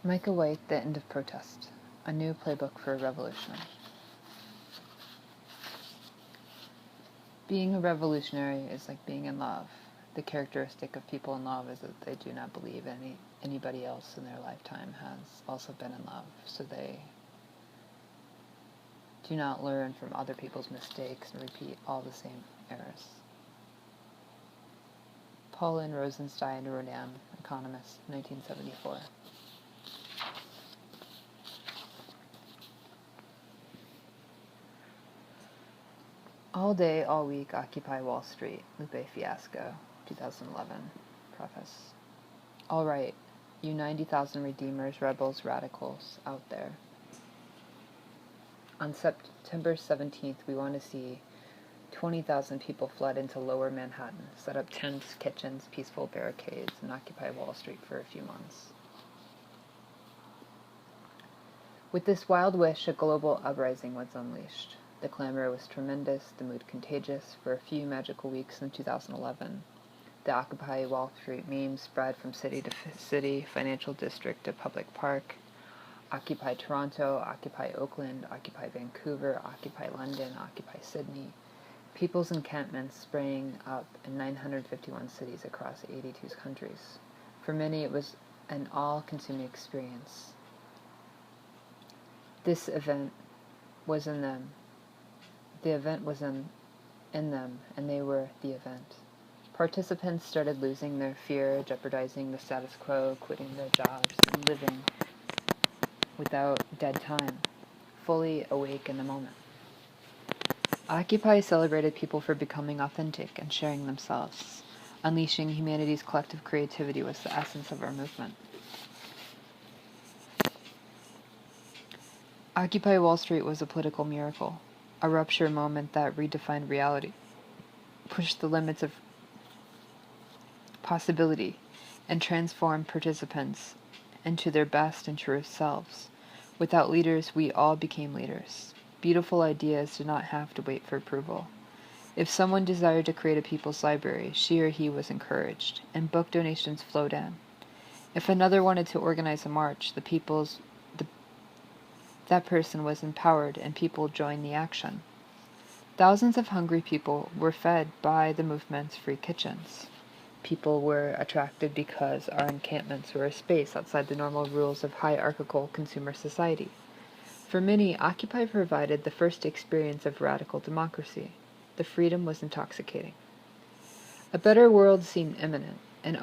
Micah White, The End of Protest, a new playbook for a revolution. Being a revolutionary is like being in love. The characteristic of people in love is that they do not believe anybody else in their lifetime has also been in love, so they do not learn from other people's mistakes and repeat all the same errors. Pauline Rosenstein Rodan, economist, 1974. All day, all week, Occupy Wall Street, Lupe Fiasco, 2011. Preface. All right, you 90,000 redeemers, rebels, radicals out there. On September 17th, we want to see 20,000 people flood into lower Manhattan, set up tents, kitchens, peaceful barricades, and occupy Wall Street for a few months. With this wild wish, a global uprising was unleashed. The clamor was tremendous, the mood contagious. For a few magical weeks in 2011, the Occupy Wall Street meme spread from city to city, financial district to public park. Occupy Toronto, Occupy Oakland, Occupy Vancouver, Occupy London, Occupy Sydney. People's encampments sprang up in 951 cities across 82 countries. For many, it was an all-consuming experience. This event was in them. The event was in them, and they were the event. Participants started losing their fear, jeopardizing the status quo, quitting their jobs, and living without dead time, fully awake in the moment. Occupy celebrated people for becoming authentic and sharing themselves. Unleashing humanity's collective creativity was the essence of our movement. Occupy Wall Street was a political miracle, a rupture moment that redefined reality, pushed the limits of possibility, and transformed participants into their best and truest selves. Without leaders, we all became leaders. Beautiful ideas did not have to wait for approval. If someone desired to create a people's library, she or he was encouraged, and book donations flowed in. If another wanted to organize a march, that person was empowered and people joined the action. Thousands of hungry people were fed by the movement's free kitchens. People were attracted because our encampments were a space outside the normal rules of hierarchical consumer society. For many, Occupy provided the first experience of radical democracy. The freedom was intoxicating. A better world seemed imminent and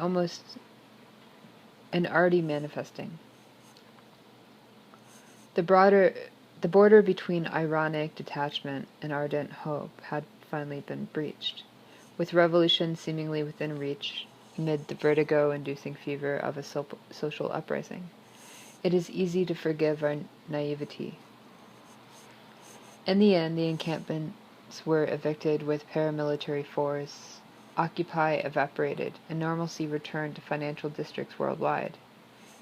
already manifesting. The border between ironic detachment and ardent hope had finally been breached, with revolution seemingly within reach amid the vertigo-inducing fever of a social uprising. It is easy to forgive our naivety. In the end, the encampments were evicted with paramilitary force. Occupy evaporated, and normalcy returned to financial districts worldwide.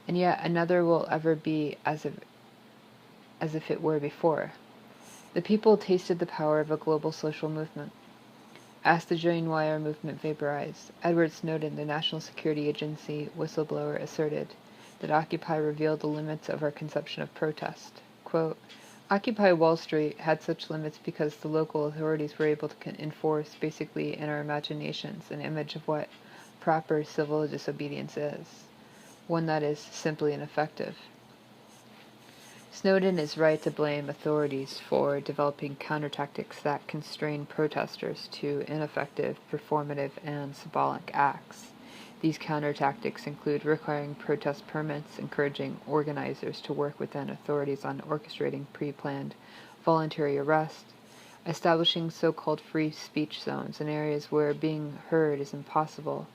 And yet another will ever be as if it were before. The people tasted the power of a global social movement. As the January movement vaporized, Edward Snowden, the National Security Agency whistleblower, asserted that Occupy revealed the limits of our conception of protest. Quote, Occupy Wall Street had such limits because the local authorities were able to enforce, basically in our imaginations, an image of what proper civil disobedience is, one that is simply ineffective. Snowden is right to blame authorities for developing countertactics that constrain protesters to ineffective, performative, and symbolic acts. These countertactics include requiring protest permits, encouraging organizers to work within authorities on orchestrating pre-planned voluntary arrest, establishing so-called free speech zones in areas where being heard is impossible,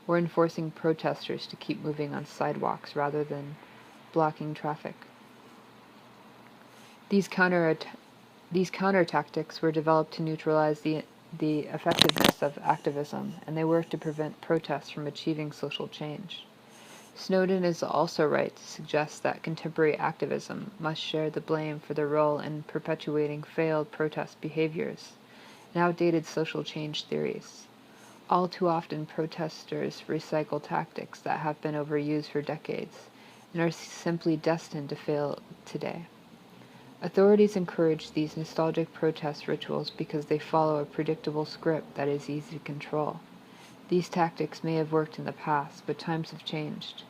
or enforcing protesters to keep moving on sidewalks rather than blocking traffic. These counter-tactics were developed to neutralize the effectiveness of activism, and they work to prevent protests from achieving social change. Snowden is also right to suggest that contemporary activism must share the blame for their role in perpetuating failed protest behaviors and outdated social change theories. All too often, protesters recycle tactics that have been overused for decades and are simply destined to fail today. Authorities encourage these nostalgic protest rituals because they follow a predictable script that is easy to control. These tactics may have worked in the past, but times have changed.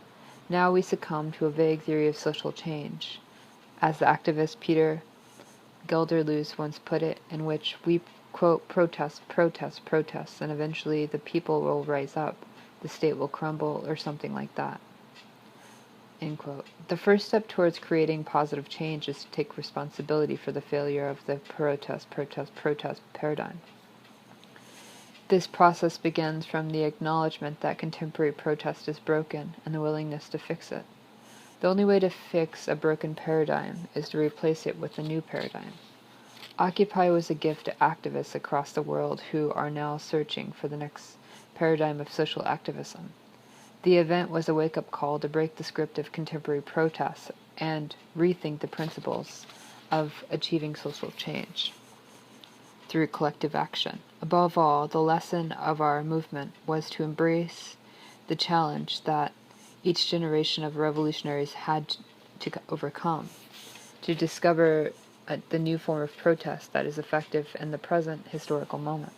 Now we succumb to a vague theory of social change, as the activist Peter Gelderloos once put it, in which we, quote, protest, protest, protest, and eventually the people will rise up, the state will crumble, or something like that. End quote. The first step towards creating positive change is to take responsibility for the failure of the protest, protest, protest paradigm. This process begins from the acknowledgement that contemporary protest is broken and the willingness to fix it. The only way to fix a broken paradigm is to replace it with a new paradigm. Occupy was a gift to activists across the world who are now searching for the next paradigm of social activism. The event was a wake-up call to break the script of contemporary protests and rethink the principles of achieving social change through collective action. Above all, the lesson of our movement was to embrace the challenge that each generation of revolutionaries had to overcome, to discover the new form of protest that is effective in the present historical moment.